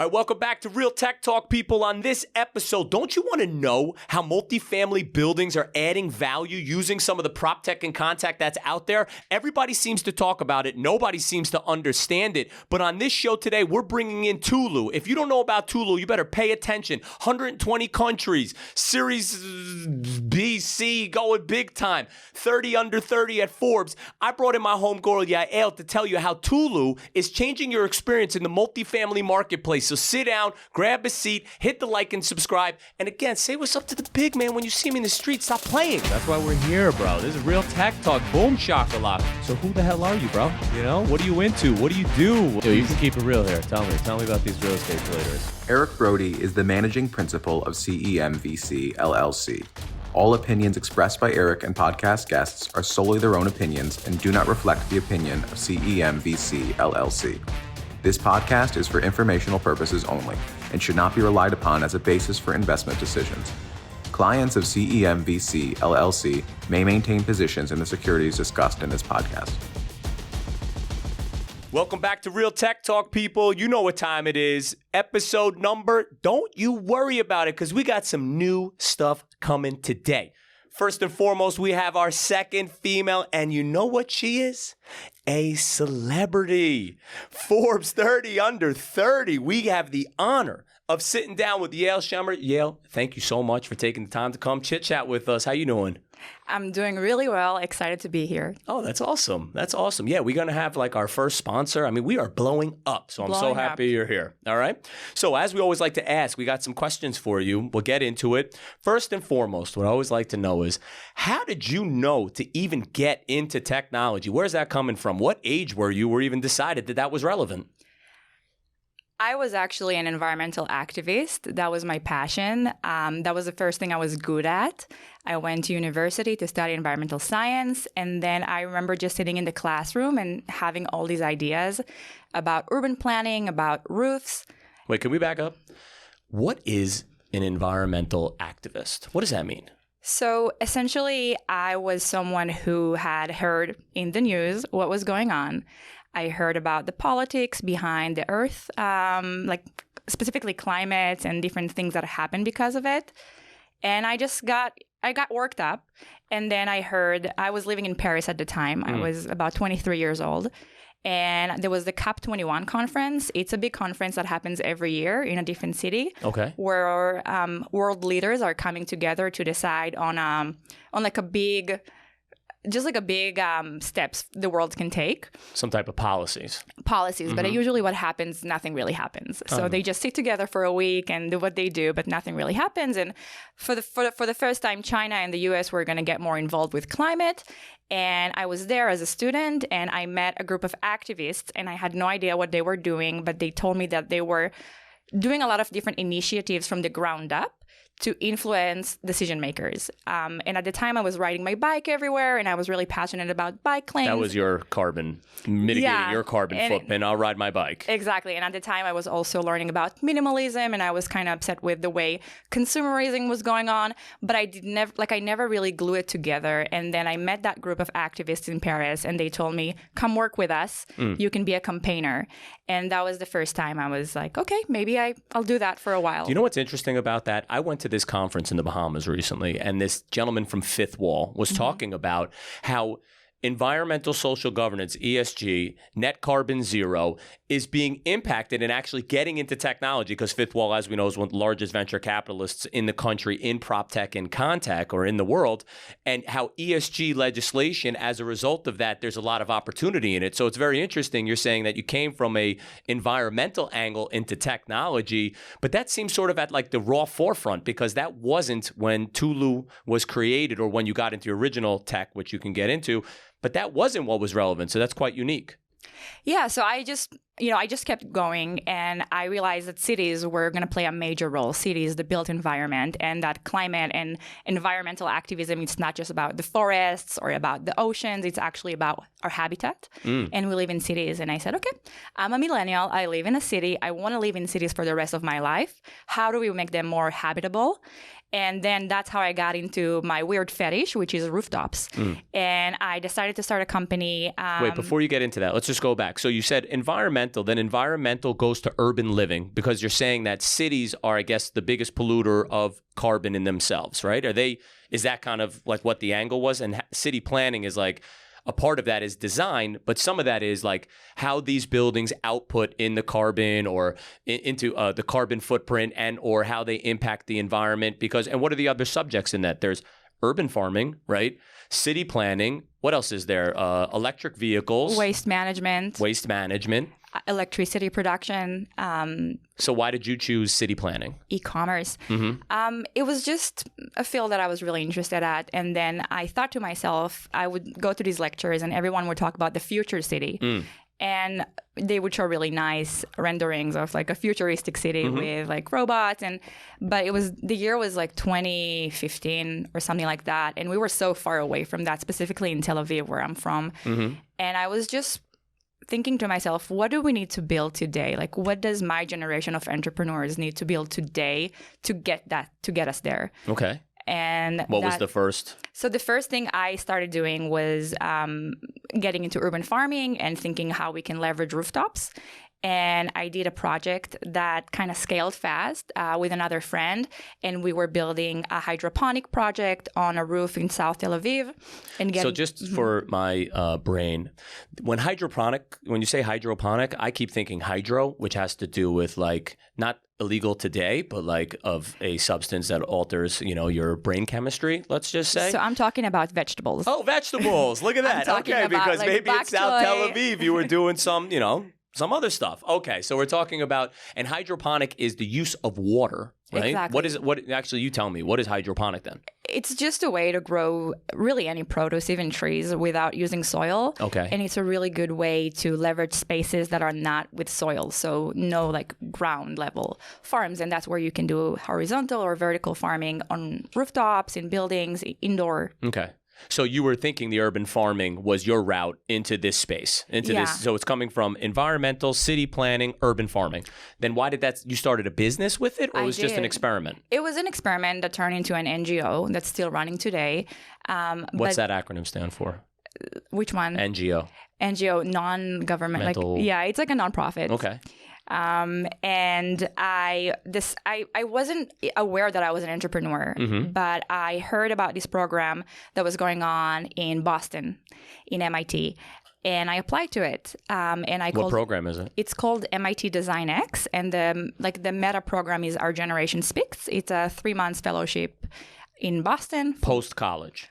All right, welcome back to Real Tech Talk, people. On this episode, don't you want to know how multifamily buildings are adding value using some of the PropTech and contact that's out there? Everybody seems to talk about it. Nobody seems to understand it. But on this show today, we're bringing in Tulu. If you don't know about Tulu, you better pay attention. 120 countries, Series B, C, going big time. 30 under 30 at Forbes. I brought in my homegirl, Yael, to tell you how Tulu is changing your experience in the multifamily marketplace. So sit down, grab a seat, hit the like and subscribe. And again, say what's up to the big man when you see me in the street. Stop playing. That's why we're here, bro. This is Real Tech Talk. Boom shakalaka. So who the hell are you, bro? You know, what are you into? What do you do? Yo, you can keep it real here. Tell me about these real estate traders. Eric Brody is the managing principal of CEMVC LLC. All opinions expressed by Eric and podcast guests are solely their own opinions and do not reflect the opinion of CEMVC LLC. This podcast is for informational purposes only and should not be relied upon as a basis for investment decisions. Clients of CEMVC LLC may maintain positions in the securities discussed in this podcast. Welcome back to Real Tech Talk, people. You know what time it is. Episode number, don't you worry about it, because we got some new stuff coming today. First and foremost, we have our second female, and you know what she is? A celebrity. Forbes 30 under 30. We have the honor of sitting down with Yael Shemer. Yael, thank you so much for taking the time to come chit-chat with us. How you doing? I'm doing really well. Excited to be here. Oh, that's awesome. That's awesome. Yeah, we're going to have like our first sponsor. I mean, we are blowing up. So I'm so happy you're here. All right. So as we always like to ask, we got some questions for you. We'll get into it. First and foremost, what I always like to know is, how did you know to even get into technology? Where's that coming from? What age were you or even decided that that was relevant? I was actually an environmental activist. That was my passion. That was the first thing I was good at. I went to university to study environmental science. And then I remember just sitting in the classroom and having all these ideas about urban planning, about roofs. Wait, can we back up? What is an environmental activist? What does that mean? So essentially, I was someone who had heard in the news what was going on. I heard about the politics behind the earth, like specifically climate and different things that happen because of it. And I got worked up. And then I was living in Paris at the time. I was about 23 years old. And there was the COP21 conference. It's a big conference that happens every year in a different city. Okay. Where world leaders are coming together to decide on like a big steps the world can take. Some type of policies. But usually what happens, nothing really happens. So they just sit together for a week and do what they do, but nothing really happens. And for the first time, China and the US were going to get more involved with climate. And I was there as a student, and I met a group of activists, and I had no idea what they were doing, but they told me that they were doing a lot of different initiatives from the ground up to influence decision makers. And at the time, I was riding my bike everywhere, and I was really passionate about bike lanes. That was your mitigating your carbon footprint. I'll ride my bike. Exactly. And at the time, I was also learning about minimalism, and I was kind of upset with the way consumerism was going on. But I never really glue it together. And then I met that group of activists in Paris, and they told me, come work with us. You can be a campaigner. And that was the first time I was like, okay, maybe I'll do that for a while. Do you know what's interesting about that? I went to this conference in the Bahamas recently, and this gentleman from Fifth Wall was talking about how environmental social governance, ESG, net carbon zero, is being impacted and actually getting into technology, because Fifth Wall, as we know, is one of the largest venture capitalists in the country in PropTech and contact, or in the world, and how ESG legislation, as a result of that, there's a lot of opportunity in it. So it's very interesting. You're saying that you came from a environmental angle into technology, but that seems sort of at like the raw forefront, because that wasn't when Tulu was created or when you got into your original tech, which you can get into. But that wasn't what was relevant. So that's quite unique. Yeah. So I just kept going, and I realized that cities were going to play a major role. Cities, the built environment, and that climate and environmental activism, it's not just about the forests or about the oceans. It's actually about our habitat. And we live in cities. And I said, okay, I'm a millennial. I live in a city. I want to live in cities for the rest of my life. How do we make them more habitable? And then that's how I got into my weird fetish, which is rooftops. And I decided to start a company. Wait, before you get into that, let's just go back. So you said environmental then environmental goes to urban living, because you're saying that cities are, I guess, the biggest polluter of carbon in themselves, right? Is that kind of like what the angle was? And city planning is like, a part of that is design, but some of that is like how these buildings output in the carbon or into the carbon footprint, and or how they impact the environment. And what are the other subjects in that? There's urban farming, right? City planning. What else is there? Electric vehicles. Waste management. Electricity production. So why did you choose city planning? E-commerce. It was just a field that I was really interested at. And then I thought to myself, I would go to these lectures and everyone would talk about the future city. And they would show really nice renderings of like a futuristic city with like robots. But the year was like 2015 or something like that. And we were so far away from that, specifically in Tel Aviv, where I'm from. And I was just thinking to myself, what do we need to build today? Like, what does my generation of entrepreneurs need to build today to get us there? Okay. And what was the first? So the first thing I started doing was getting into urban farming and thinking how we can leverage rooftops. And I did a project that kind of scaled fast with another friend. And we were building a hydroponic project on a roof in South Tel Aviv. So just for my brain, when you say hydroponic, I keep thinking hydro, which has to do with like not illegal today, but like of a substance that alters, your brain chemistry, let's just say. So I'm talking about vegetables. Oh, vegetables. Look at that. Okay, because like maybe in South Tel Aviv, you were doing some some other stuff. Okay, so we're talking about, and hydroponic is the use of water, right? Exactly. Actually, you tell me, what is hydroponic then? It's just a way to grow really any produce, even trees, without using soil. Okay. And it's a really good way to leverage spaces that are not with soil. So no like ground level farms. And that's where you can do horizontal or vertical farming on rooftops, in buildings, indoor. Okay. So you were thinking the urban farming was your route into this space, this. So it's coming from environmental, city planning, urban farming. Then why did you started a business with it, or was it just an experiment? It was an experiment that turned into an NGO that's still running today. What's that acronym stand for? Which one? NGO. NGO, non-government. It's like a nonprofit. Okay. And I wasn't aware that I was an entrepreneur, but I heard about this program that was going on in Boston, in MIT, and I applied to it. What program is it? It's called MIT Design X, and the meta program is Our Generation Speaks. It's a 3-month fellowship in Boston. Post-college.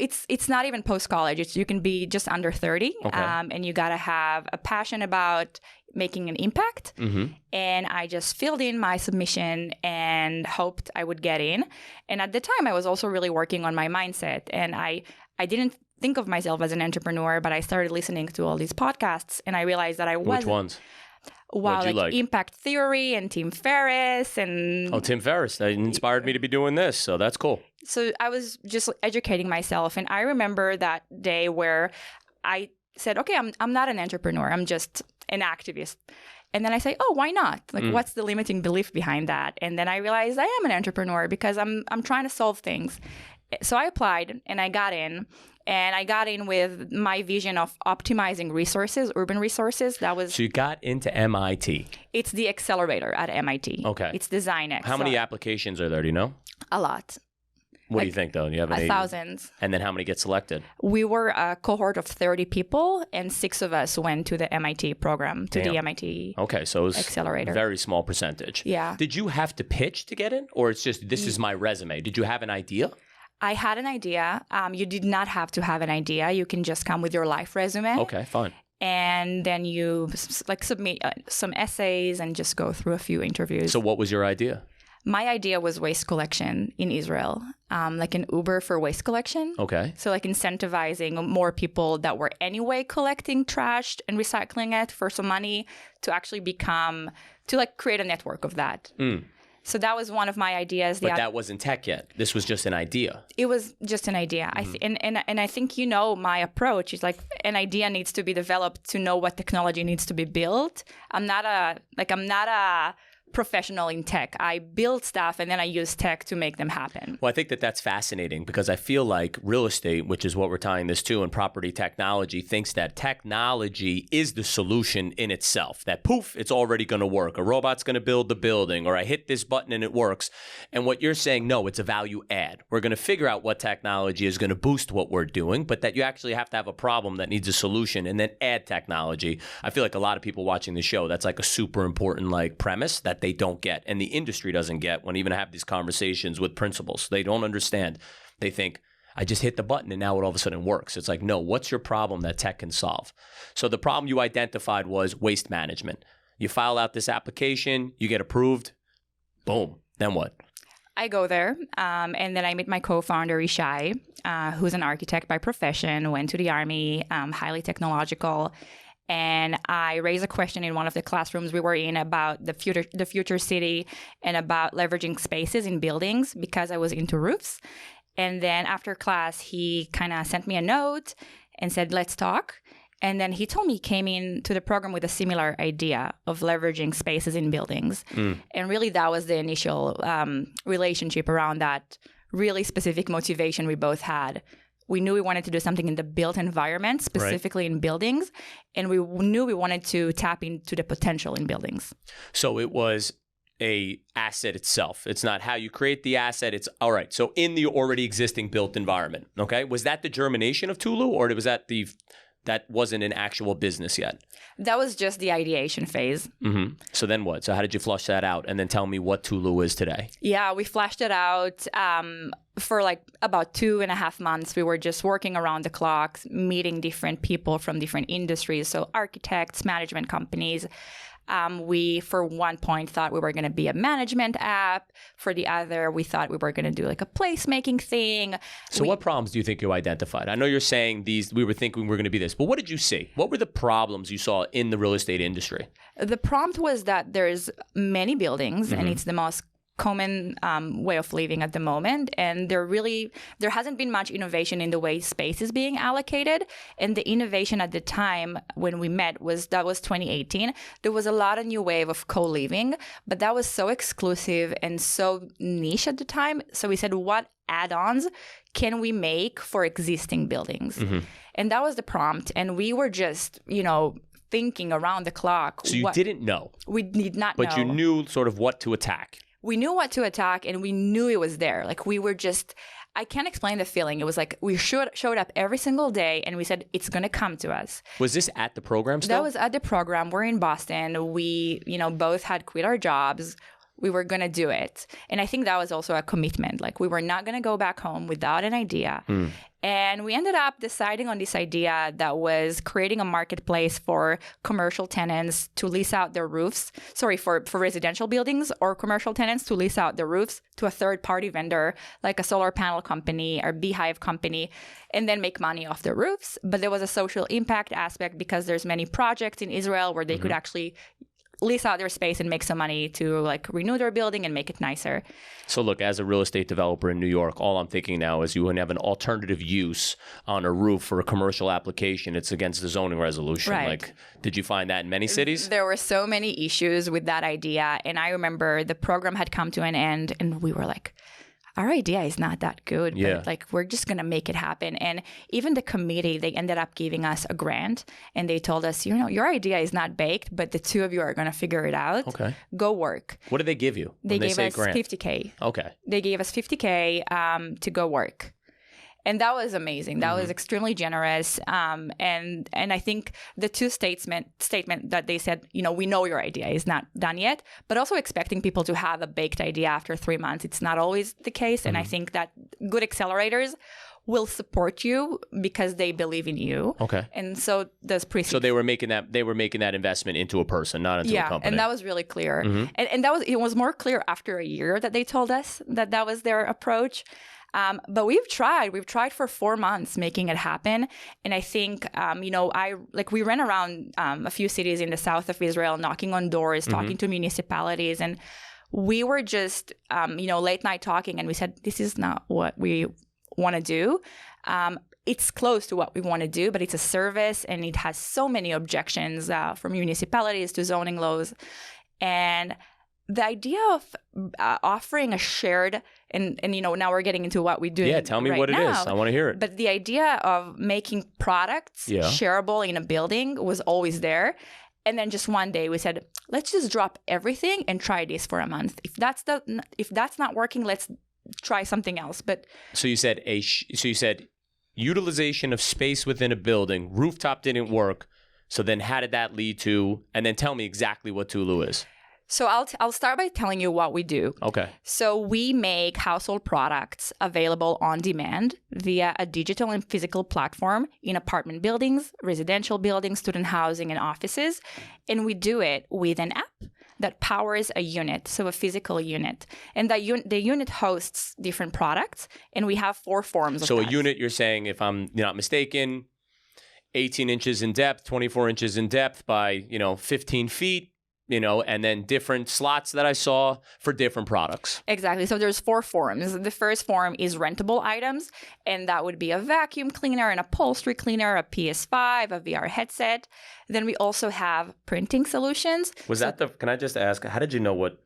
It's not even post-college. You can be just under 30, and you got to have a passion about making an impact. And I just filled in my submission and hoped I would get in. And at the time, I was also really working on my mindset. And I didn't think of myself as an entrepreneur, but I started listening to all these podcasts, and I realized that I was. Which ones? Wow, like Impact Theory and Tim Ferriss and... Oh, Tim Ferriss. That inspired me to be doing this, so that's cool. So I was just educating myself, and I remember that day where I said, okay, I'm not an entrepreneur, I'm just an activist. And then I say, oh, why not? Like, what's the limiting belief behind that? And then I realized I am an entrepreneur because I'm trying to solve things. So I applied, and I got in. And I got in with my vision of optimizing resources, urban resources. So you got into MIT. It's the accelerator at MIT. Okay. It's Design X. How many applications are there? Do you know? A lot. What do you think, though? Do you have any? Thousands. And then how many get selected? We were a cohort of 30 people, and 6 of us went to the MIT program, the MIT Okay, so it was accelerator. A very small percentage. Yeah. Did you have to pitch to get in? Or it's just, this is my resume? Did you have an idea? I had an idea. You did not have to have an idea. You can just come with your life resume. Okay, fine. And then you submit some essays and just go through a few interviews. So what was your idea? My idea was waste collection in Israel, like an Uber for waste collection. Okay. So like incentivizing more people that were anyway collecting trash and recycling it for some money to actually create a network of that. So that was one of my ideas. But that wasn't tech yet. This was just an idea. It was just an idea. And I think my approach is like an idea needs to be developed to know what technology needs to be built. I'm not a professional in tech. I build stuff and then I use tech to make them happen. Well, I think that that's fascinating because I feel like real estate, which is what we're tying this to, and property technology thinks that technology is the solution in itself. That poof, it's already going to work. A robot's going to build the building, or I hit this button and it works. And what you're saying, no, it's a value add. We're going to figure out what technology is going to boost what we're doing, but that you actually have to have a problem that needs a solution and then add technology. I feel like a lot of people watching the show, that's like a super important like premise that they don't get, and the industry doesn't get when even have these conversations with principals. They don't understand. They think, I just hit the button and now it all of a sudden works. It's like, no, what's your problem that tech can solve? So the problem you identified was waste management. You file out this application, you get approved, boom, then what? I go there, and then I meet my co-founder, Ishai, who's an architect by profession, went to the Army, highly technological. And I raised a question in one of the classrooms we were in about the future city and about leveraging spaces in buildings because I was into roofs. And then after class, he kind of sent me a note and said, let's talk. And then he told me he came into the program with a similar idea of leveraging spaces in buildings. And really that was the initial relationship around that really specific motivation we both had. We knew we wanted to do something in the built environment, specifically in buildings, and we knew we wanted to tap into the potential in buildings. So it was a asset itself. It's not how you create the asset. It's all right. So in the already existing built environment, okay, was that the germination of Tulu, or was that that wasn't an actual business yet? That was just the ideation phase. Mm-hmm. So then what? So how did you flush that out? And then tell me what Tulu is today. Yeah, we flashed it out for like about 2.5 months. We were just working around the clock, meeting different people from different industries. So architects, management companies. We, for one point, thought we were going to be a management app. For the other, we thought we were going to do like a placemaking thing. So what problems do you think you identified? I know you're saying we were thinking we were going to be this, but what did you see? What were the problems you saw in the real estate industry? The prompt was that there's many buildings, and it's the most common way of living at the moment, and there hasn't been much innovation in the way space is being allocated. And the innovation at the time when we met was 2018. There was a lot of new wave of co-living, but that was so exclusive and so niche at the time. So we said, what add-ons can we make for existing buildings? And that was the prompt, and we were just thinking around the clock. So you didn't know. We did not know. But you knew sort of what to attack. We knew what to attack, and we knew it was there. Like we were just, I can't explain the feeling. It was like we showed up every single day, and we said, it's going to come to us. Was this at the program still? That was at the program. We're in Boston. We, both had quit our jobs. We were going to do it. And I think that was also a commitment. Like we were not going to go back home without an idea. And we ended up deciding on this idea that was creating a marketplace for commercial tenants to lease out their roofs. For residential buildings or commercial tenants to lease out their roofs to a third-party vendor like a solar panel company or beehive company, and then make money off their roofs. But there was a social impact aspect because there's many projects in Israel where they could actually lease out their space and make some money to like renew their building and make it nicer. So look, as a real estate developer in New York, all I'm thinking now is you would have an alternative use on a roof for a commercial application. It's against the zoning resolution. Right. Like, did you find that in many cities? There were so many issues with that idea. And I remember the program had come to an end and we were like, our idea is not that good, but like we're just going to make it happen. And even the committee, they ended up giving us a grant and they told us, your idea is not baked, but the two of you are going to figure it out. Okay. Go work. What did they give you? They gave us grant? $50K. Okay. They gave us $50K to go work. And that was amazing. That was extremely generous. And I think the two statement that they said, we know your idea is not done yet, but also expecting people to have a baked idea after 3 months. It's not always the case. And I think that good accelerators will support you because they believe in you. Okay. And so there's So they were making that investment into a person, not into a company. Yeah, and that was really clear. And it was more clear after a year that they told us that was their approach. But we've tried for 4 months making it happen. And I think, we ran around a few cities in the south of Israel, knocking on doors, talking to municipalities. And we were just, late night talking. And we said, this is not what we want to do. It's close to what we want to do, but it's a service and it has so many objections from municipalities to zoning laws. And the idea of offering a shared, and now we're getting into what we do. Yeah, tell me right what it now, is. I want to hear it. But the idea of making products shareable in a building was always there. And then just one day we said, let's just drop everything and try this for a month. If that's not working, let's try something else. But so you said utilization of space within a building, rooftop didn't work. So then how did that lead to, and then tell me exactly what Tulu is. So I'll start by telling you what we do. Okay. So we make household products available on demand via a digital and physical platform in apartment buildings, residential buildings, student housing, and offices. And we do it with an app that powers a unit, so a physical unit. And the unit hosts different products, and we have 4 forms of So that. a unit, you're saying, if I'm not mistaken, 18 inches in depth, 24 inches in depth by, 15 feet, and then different slots that I saw for different products. Exactly. So there's 4 forms. The first form is rentable items, and that would be a vacuum cleaner, an upholstery cleaner, a PS5, a VR headset. Then we also have printing solutions. Can I just ask, how did you know what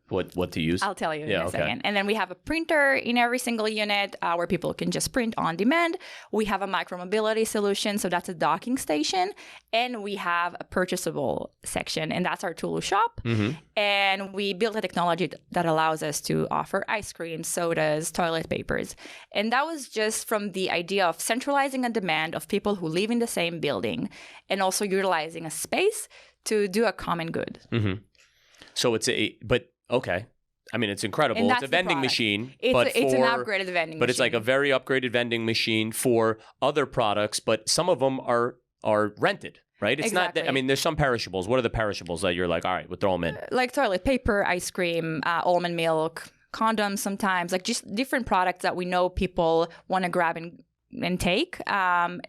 to use? I'll tell you in a second. And then we have a printer in every single unit where people can just print on demand. We have a micromobility solution, so that's a docking station. And we have a purchasable section, and that's our Tulu shop. Mm-hmm. And we built a technology that allows us to offer ice cream, sodas, toilet papers. And that was just from the idea of centralizing a demand of people who live in the same building and also utilizing a space to do a common good. Mm-hmm. So okay. I mean, it's incredible. It's a vending machine. It's an upgraded vending machine. But it's like a very upgraded vending machine for other products, but some of them are rented. Right? It's exactly. not, there's some perishables. What are the perishables that you're like, all right, we'll throw them in? Like toilet paper, ice cream, almond milk, condoms sometimes, like just different products that we know people want to grab and take.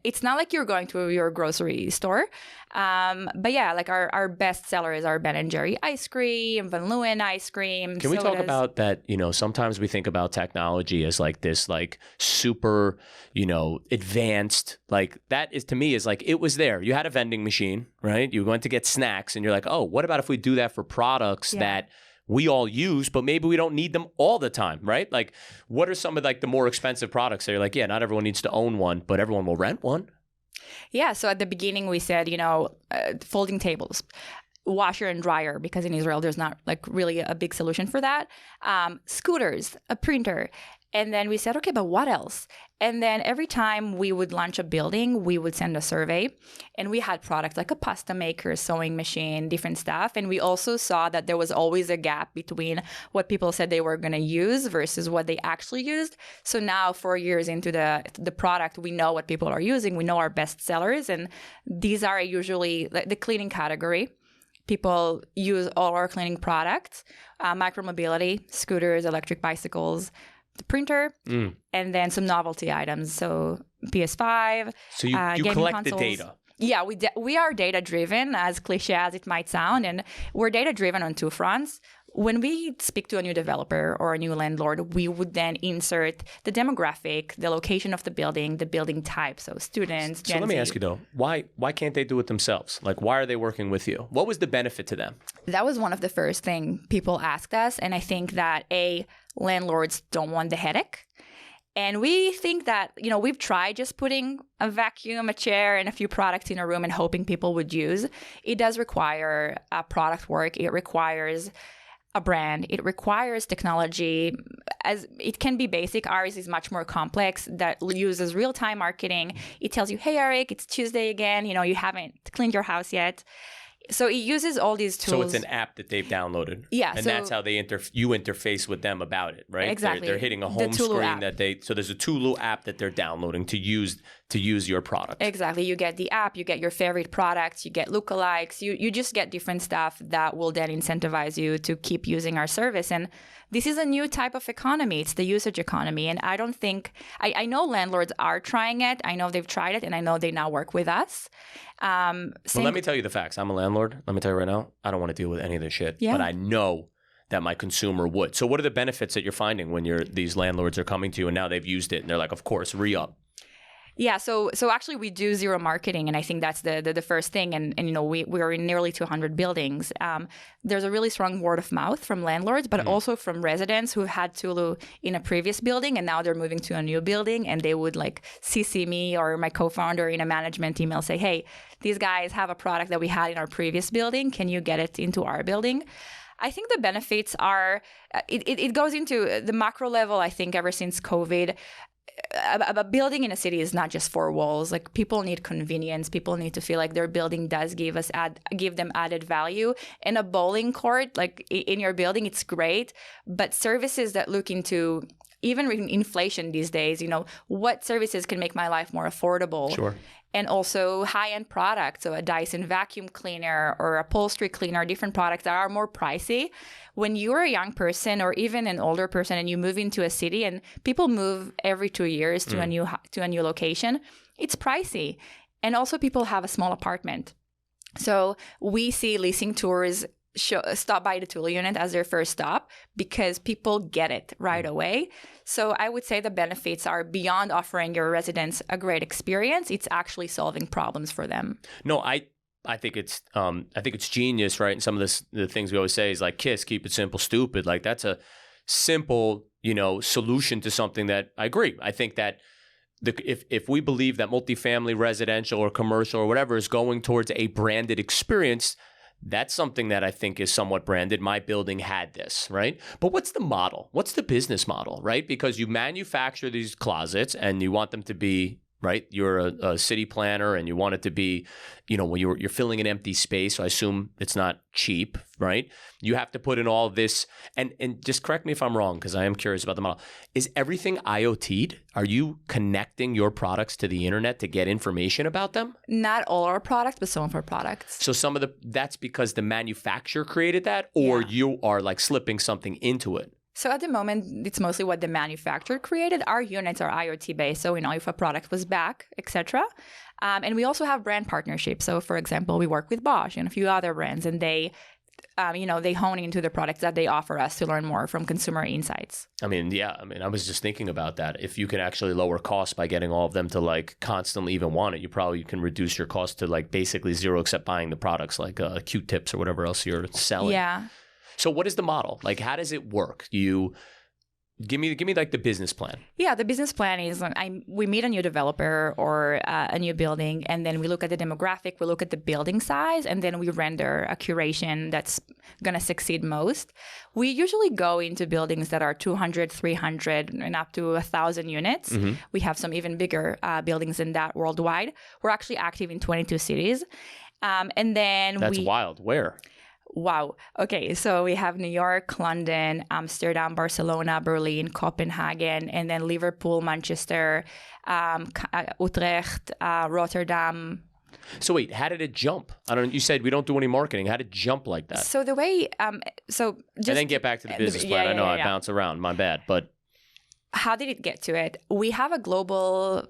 It's not like you're going to your grocery store. But yeah, like our best sellers are Ben & Jerry ice cream, Van Leeuwen ice cream, Can we talk about that? Sometimes we think about technology as like this, like super, advanced, like that is to me is like, it was there. You had a vending machine, right? You went to get snacks and you're like, oh, what about if we do that for products that we all use, but maybe we don't need them all the time, right? Like, what are some of like the more expensive products that you're like, yeah, not everyone needs to own one, but everyone will rent one? Yeah. So at the beginning we said, folding tables, washer and dryer, because in Israel there's not like really a big solution for that. Scooters, a printer. And then we said, okay, but what else? And then every time we would launch a building, we would send a survey. And we had products like a pasta maker, sewing machine, different stuff. And we also saw that there was always a gap between what people said they were going to use versus what they actually used. So now, 4 years into the product, we know what people are using. We know our best sellers. And these are usually the cleaning category. People use all our cleaning products, micromobility, scooters, electric bicycles, the printer, and then some novelty items. So PS5. So you collect consoles. The data. Yeah, we are data driven, as cliche as it might sound, and we're data driven on 2 fronts. When we speak to a new developer or a new landlord, we would then insert the demographic, the location of the building type, so students, Gen Z. So let me ask you though, why can't they do it themselves? Like, why are they working with you? What was the benefit to them? That was one of the first things people asked us, and I think that landlords don't want the headache. And we think that, we've tried just putting a vacuum, a chair, and a few products in a room and hoping people would use. It does require product work. It requires a brand. It requires technology. As it can be basic, ours is much more complex, that uses real-time marketing. It tells you, hey, Eric, it's Tuesday again. You haven't cleaned your house yet. So it uses all these tools. So it's an app that they've downloaded. Yeah. And that's how you interface with them about it, right? Exactly. They're hitting a home screen so there's a Tulu app that they're downloading to use your product. Exactly. You get the app, you get your favorite products, you get lookalikes, you just get different stuff that will then incentivize you to keep using our service. And this is a new type of economy. It's the usage economy. And I don't think, I know landlords are trying it. I know they've tried it, and I know they now work with us. Well, let me tell you the facts. I'm a landlord. Let me tell you right now, I don't want to deal with any of this shit. Yeah. But I know that my consumer would. So what are the benefits that you're finding when these landlords are coming to you and now they've used it and they're like, of course, re-up? Yeah, so actually we do zero marketing, and I think that's the first thing. And we are in nearly 200 buildings. There's a really strong word of mouth from landlords, but also from residents who had Tulu in a previous building, and now they're moving to a new building, and they would like CC me or my co-founder in a management email, say, hey, these guys have a product that we had in our previous building. Can you get it into our building? I think the benefits are, it goes into the macro level. I think ever since COVID, a building in a city is not just four walls. Like, people need convenience. People need to feel like their building does give them added value. And a bowling court, like in your building, it's great. But services that look into even inflation these days, what services can make my life more affordable? Sure. And also high-end products, so a Dyson vacuum cleaner or upholstery cleaner, different products that are more pricey. When you're a young person or even an older person and you move into a city, and people move every 2 years to a new location, it's pricey. And also people have a small apartment. So we see leasing tours stop by the Tulu unit as their first stop because people get it right away. So I would say the benefits are beyond offering your residents a great experience. It's actually solving problems for them. No, I think it's genius, right? And some of the things we always say is like KISS, keep it simple, stupid. Like, that's a simple, solution to something that I agree. I think that if we believe that multifamily, residential, or commercial or whatever is going towards a branded experience, that's something that I think is somewhat branded. My building had this, right? But what's the model? What's the business model, right? Because you manufacture these closets and you want them to be, right? You're a city planner and you want it to be, when you're filling an empty space. So I assume it's not cheap, right? You have to put in all this. And just correct me if I'm wrong, because I am curious about the model. Is everything IoT'd? Are you connecting your products to the internet to get information about them? Not all our products, but some of our products. So that's because the manufacturer created that, or you are like slipping something into it? So at the moment, it's mostly what the manufacturer created. Our units are IoT based, so if a product was back, etc. And we also have brand partnerships. So for example, we work with Bosch and a few other brands, and they hone into the products that they offer us to learn more from consumer insights. I was just thinking about that. If you can actually lower costs by getting all of them to like constantly even want it, you probably can reduce your cost to like basically zero, except buying the products like Q-tips or whatever else you're selling. Yeah. So what is the model? Like, how does it work? You give me like the business plan. Yeah, the business plan is we meet a new developer or a new building, and then we look at the demographic, we look at the building size, and then we render a curation that's going to succeed most. We usually go into buildings that are 200, 300, and up to 1,000 units. Mm-hmm. We have some even bigger buildings than that worldwide. We're actually active in 22 cities. And then That's wild. Where? Wow. Okay. So we have New York, London, Amsterdam, Barcelona, Berlin, Copenhagen, and then Liverpool, Manchester, Utrecht, Rotterdam. So wait, how did it jump? You said we don't do any marketing. How did it jump like that? So the way, and then get back to the business plan. I know I bounce around. My bad. But how did it get to it? We have a global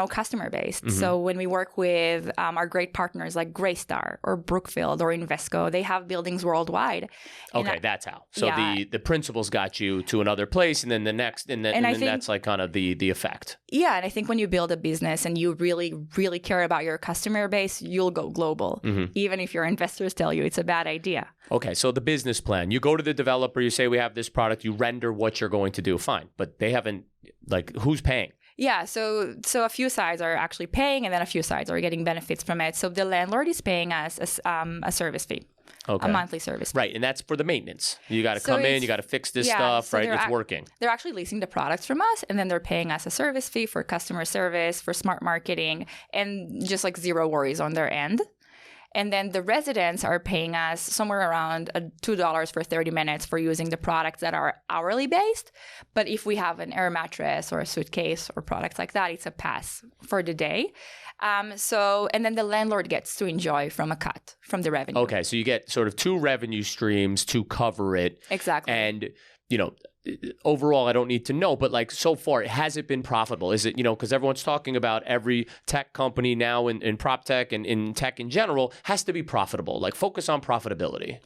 customer base. Mm-hmm. So when we work with our great partners like Greystar or Brookfield or Invesco, they have buildings worldwide. Okay, that's how. So the principals got you to another place, and then the next, and then that's like kind of the effect. Yeah, and I think when you build a business and you really, really care about your customer base, you'll go global, even if your investors tell you it's a bad idea. Okay, so the business plan. You go to the developer, you say, we have this product, you render what you're going to do. Fine, but they haven't, who's paying? Yeah, so a few sides are actually paying, and then a few sides are getting benefits from it. So the landlord is paying us a service fee, a monthly service fee. Right, and that's for the maintenance. You got to come in, you got to fix this stuff, right? It's working. They're actually leasing the products from us, and then they're paying us a service fee for customer service, for smart marketing, and just like zero worries on their end. And then the residents are paying us somewhere around $2 for 30 minutes for using the products that are hourly based. But if we have an air mattress or a suitcase or products like that, it's a pass for the day. And then the landlord gets to enjoy from a cut from the revenue. Okay, so you get sort of two revenue streams to cover it. Exactly. And, overall, I don't need to know, but so far, has it been profitable? Is it, because everyone's talking about every tech company now in PropTech and in tech in general has to be profitable, focus on profitability.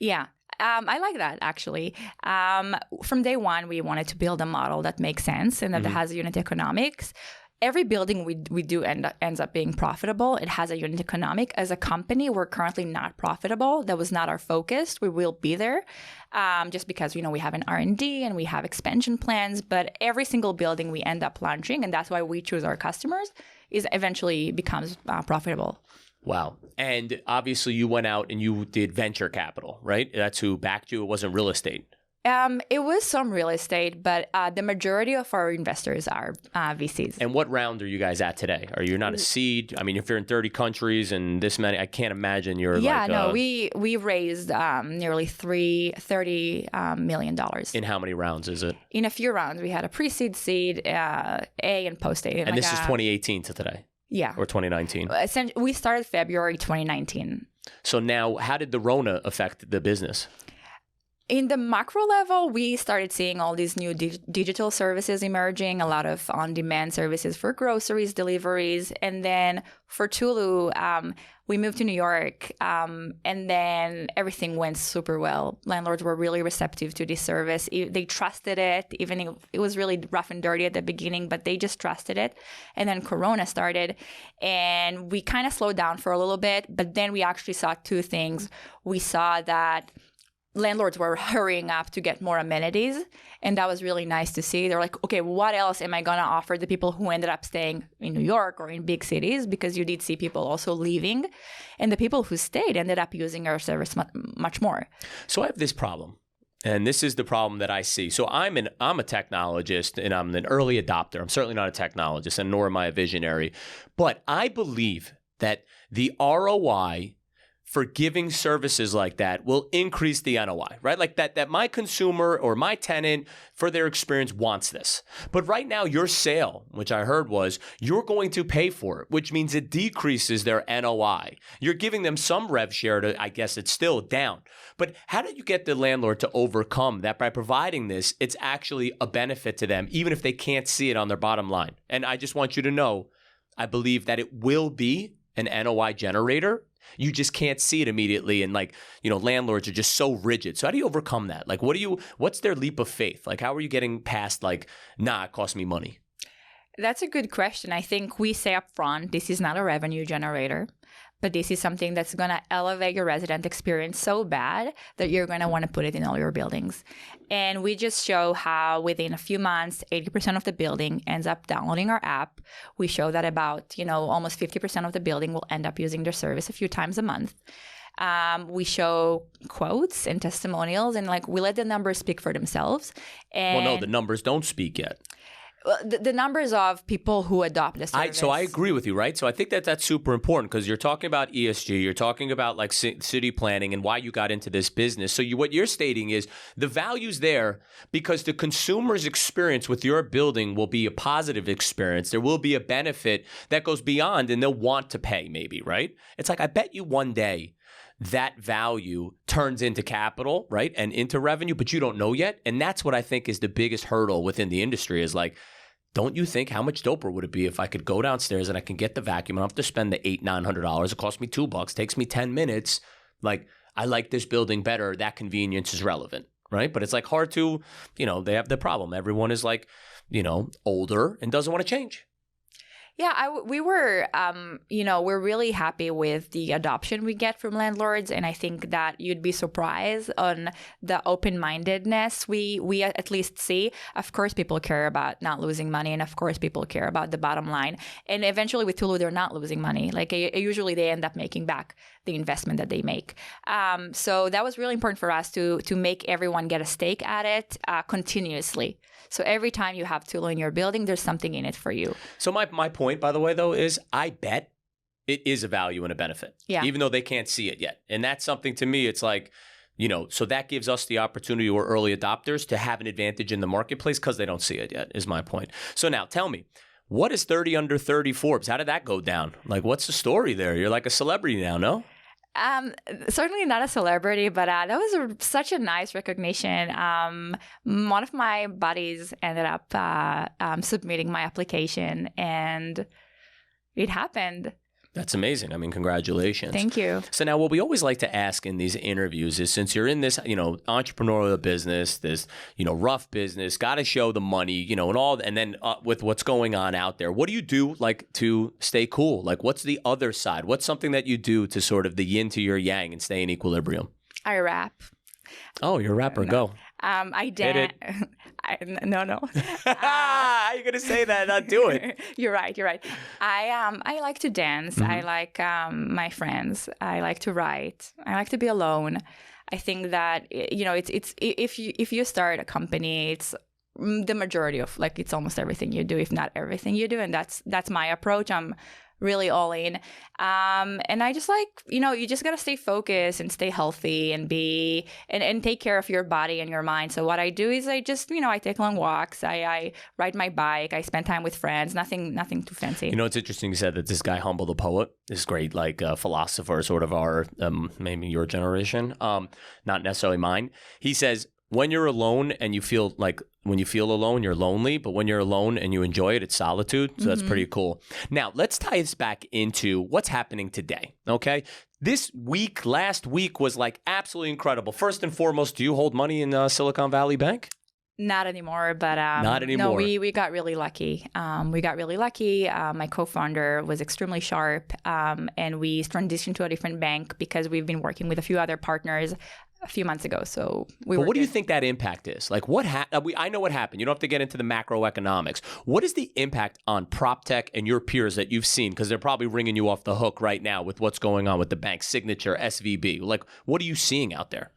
Yeah. I like that, actually. From day one, we wanted to build a model that makes sense and that has unit economics. every building we do ends up being profitable. It has a unit economic. As a company, we're currently not profitable. That was not our focus. We will be there just because, we have an R&D and we have expansion plans. But every single building we end up launching, and that's why we choose our customers, is eventually becomes profitable. Wow. And obviously you went out and you did venture capital, right? That's who backed you. It wasn't real estate. It was some real estate, but the majority of our investors are VCs. And what round are you guys at today? Are you not a seed? I mean, if you're in 30 countries and this many, I can't imagine you're we raised nearly $30 million. In how many rounds is it? In a few rounds. We had a pre-seed, seed, A, and post-A. And this is 2018 to today? Yeah. Or 2019? We started February 2019. So now, how did the Rona affect the business? In the macro level, we started seeing all these new digital services emerging, a lot of on-demand services for groceries, deliveries. And then for Tulu, we moved to New York, and then everything went super well. Landlords were really receptive to this service. They trusted it, even if it was really rough and dirty at the beginning, but they just trusted it. And then Corona started, and we kind of slowed down for a little bit, but then we actually saw two things. We saw that landlords were hurrying up to get more amenities, and that was really nice to see. They're like, okay, what else am I going to offer the people who ended up staying in New York or in big cities? Because you did see people also leaving, and the people who stayed ended up using our service much more. So I have this problem, and this is the problem that I see. So I'm a technologist, and I'm an early adopter. I'm certainly not a technologist, and nor am I a visionary. But I believe that the ROI for giving services like that will increase the NOI, right? Like that my consumer or my tenant, for their experience, wants this. But right now, your sale, which I heard was, you're going to pay for it, which means it decreases their NOI. You're giving them some rev share to, I guess it's still down. But how did you get the landlord to overcome that by providing this, it's actually a benefit to them, even if they can't see it on their bottom line? And I just want you to know, I believe that it will be an NOI generator. You just can't see it immediately. And landlords are just so rigid. So how do you overcome that? Like, what's their leap of faith? Like, how are you getting past it costs me money? That's a good question. I think we say up front, this is not a revenue generator, but this is something that's going to elevate your resident experience so bad that you're going to want to put it in all your buildings. And we just show how within a few months, 80% of the building ends up downloading our app. We show that about, almost 50% of the building will end up using their service a few times a month. We show quotes and testimonials, and we let the numbers speak for themselves. And well, no, the numbers don't speak yet. The numbers of people who adopt the service. So I agree with you, right? So I think that's super important because you're talking about ESG, you're talking about city planning and why you got into this business. So what you're stating is the value's there because the consumer's experience with your building will be a positive experience. There will be a benefit that goes beyond, and they'll want to pay maybe, right? It's like, I bet you one day that value turns into capital, right? And into revenue, but you don't know yet. And that's what I think is the biggest hurdle within the industry is don't you think how much doper would it be if I could go downstairs and I can get the vacuum? I don't have to spend the $800-900. It costs me $2, takes me 10 minutes. I like this building better. That convenience is relevant, right? But it's hard to, they have the problem. Everyone is older and doesn't want to change. Yeah, we're really happy with the adoption we get from landlords, and I think that you'd be surprised on the open-mindedness we at least see. Of course, people care about not losing money, and of course, people care about the bottom line. And eventually, with Tulu, they're not losing money. Usually, they end up making back the investment that they make. So that was really important for us to make everyone get a stake at it continuously. So every time you have Tulu in your building, there's something in it for you. So my point, by the way, though, is I bet it is a value and a benefit, even though they can't see it yet. And that's something to me, it's so that gives us the opportunity, or early adopters, to have an advantage in the marketplace because they don't see it yet, is my point. So now tell me, what is 30 under 30 Forbes? How did that go down? What's the story there? You're like a celebrity now, no? Certainly not a celebrity, but that was such a nice recognition. One of my buddies ended up submitting my application, and it happened. That's amazing. I mean, congratulations. Thank you. So now what we always like to ask in these interviews is, since you're in this, entrepreneurial business, this, rough business, got to show the money, and all, and then with what's going on out there, what do you do like to stay cool? Like, what's the other side? What's something that you do to sort of the yin to your yang and stay in equilibrium? I rap. Oh, you're a rapper. Go. I dance. No. How are you gonna say that? Not do it. You're right. I like to dance. Mm-hmm. I like my friends. I like to write. I like to be alone. I think that it's if you start a company, it's the majority of, like, it's almost everything you do, if not everything you do, and that's my approach. I'm really all in. And I just you just got to stay focused and stay healthy and and take care of your body and your mind. So what I do is I just, I take long walks. I ride my bike. I spend time with friends. Nothing too fancy. It's interesting you said that this guy, Humble the Poet, this great, philosopher, sort of our, maybe your generation, not necessarily mine. He says, when you're alone and you feel when you feel alone, you're lonely, but when you're alone and you enjoy it, it's solitude. So that's pretty cool. Now, let's tie this back into what's happening today, okay? Last week was absolutely incredible. First and foremost, do you hold money in Silicon Valley Bank? Not anymore, but Not anymore. No, we got really lucky. My co-founder was extremely sharp, and we transitioned to a different bank because we've been working with a few other partners a few months ago. So But what do you think that impact is? I know what happened. You don't have to get into the macroeconomics. What is the impact on PropTech and your peers that you've seen? Because they're probably ringing you off the hook right now with what's going on with the bank, Signature, SVB. What are you seeing out there?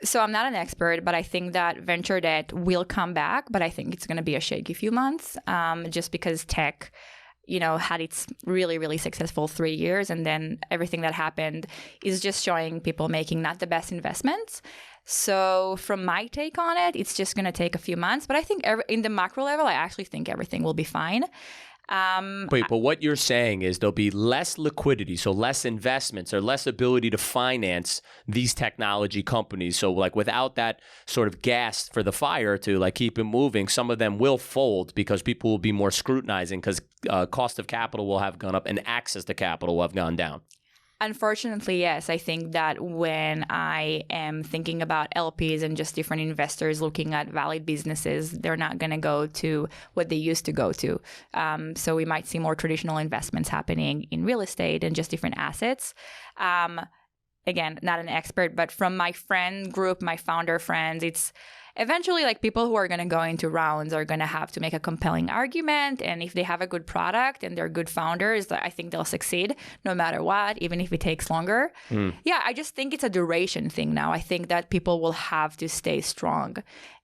So I'm not an expert, but I think that venture debt will come back, but I think it's going to be a shaky few months, just because tech, had its really, really successful 3 years, and then everything that happened is just showing people making not the best investments. So from my take on it, it's just going to take a few months, but I think in the macro level, I actually think everything will be fine. Wait, but what you're saying is there'll be less liquidity, so less investments or less ability to finance these technology companies. So without that sort of gas for the fire to keep it moving, some of them will fold because people will be more scrutinizing because cost of capital will have gone up and access to capital will have gone down. Unfortunately, yes. I think that when I am thinking about LPs and just different investors looking at valid businesses, they're not going to go to what they used to go to. So we might see more traditional investments happening in real estate and just different assets. Again, not an expert, but from my friend group, my founder friends, it's eventually people who are going to go into rounds are going to have to make a compelling argument. And if they have a good product and they're good founders, I think they'll succeed no matter what, even if it takes longer. Yeah, I just think it's a duration thing now. I think that people will have to stay strong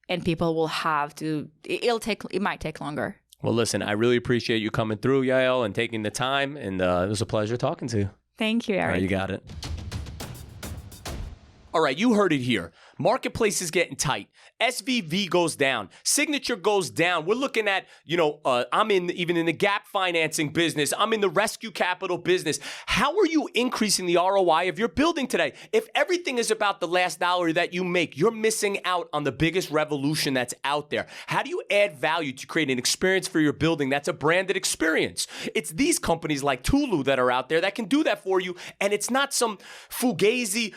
and people will have to, it might take longer. Well, listen, I really appreciate you coming through, Yael, and taking the time. And it was a pleasure talking to you. Thank you, Eric. All right, you got it. All right, you heard it here. Marketplace is getting tight. SVV goes down. Signature goes down. We're looking at, I'm even in the gap financing business. I'm in the rescue capital business. How are you increasing the ROI of your building today? If everything is about the last dollar that you make, you're missing out on the biggest revolution that's out there. How do you add value to create an experience for your building that's a branded experience? It's these companies like Tulu that are out there that can do that for you, and it's not some fugazi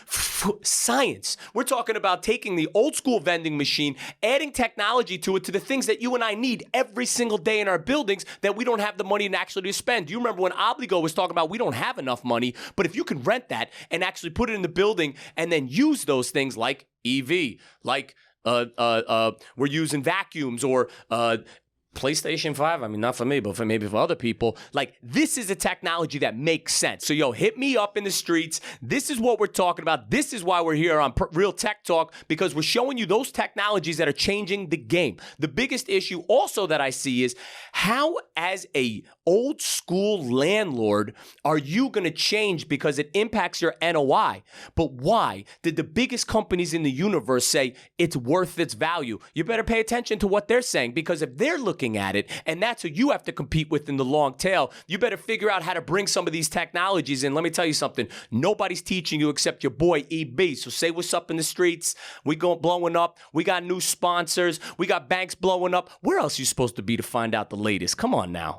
science. We're talking about taking the old school vending machine, adding technology to it, to the things that you and I need every single day in our buildings that we don't have the money to actually spend. Do you remember when Obligo was talking about we don't have enough money, but if you can rent that and actually put it in the building and then use those things like EV, we're using vacuums or PlayStation 5, I mean, not for me, but maybe for other people. This is a technology that makes sense. So, hit me up in the streets. This is what we're talking about. This is why we're here on Real Tech Talk, because we're showing you those technologies that are changing the game. The biggest issue also that I see is how, as a old school landlord, are you going to change because it impacts your NOI? But why did the biggest companies in the universe say it's worth its value? You better pay attention to what they're saying, because if they're looking at it, and that's who you have to compete with in the long tail, you better figure out how to bring some of these technologies in. Let me tell you something. Nobody's teaching you except your boy EB. So say what's up in the streets. We go blowing up. We got new sponsors. We got banks blowing up. Where else are you supposed to be to find out the latest? Come on now.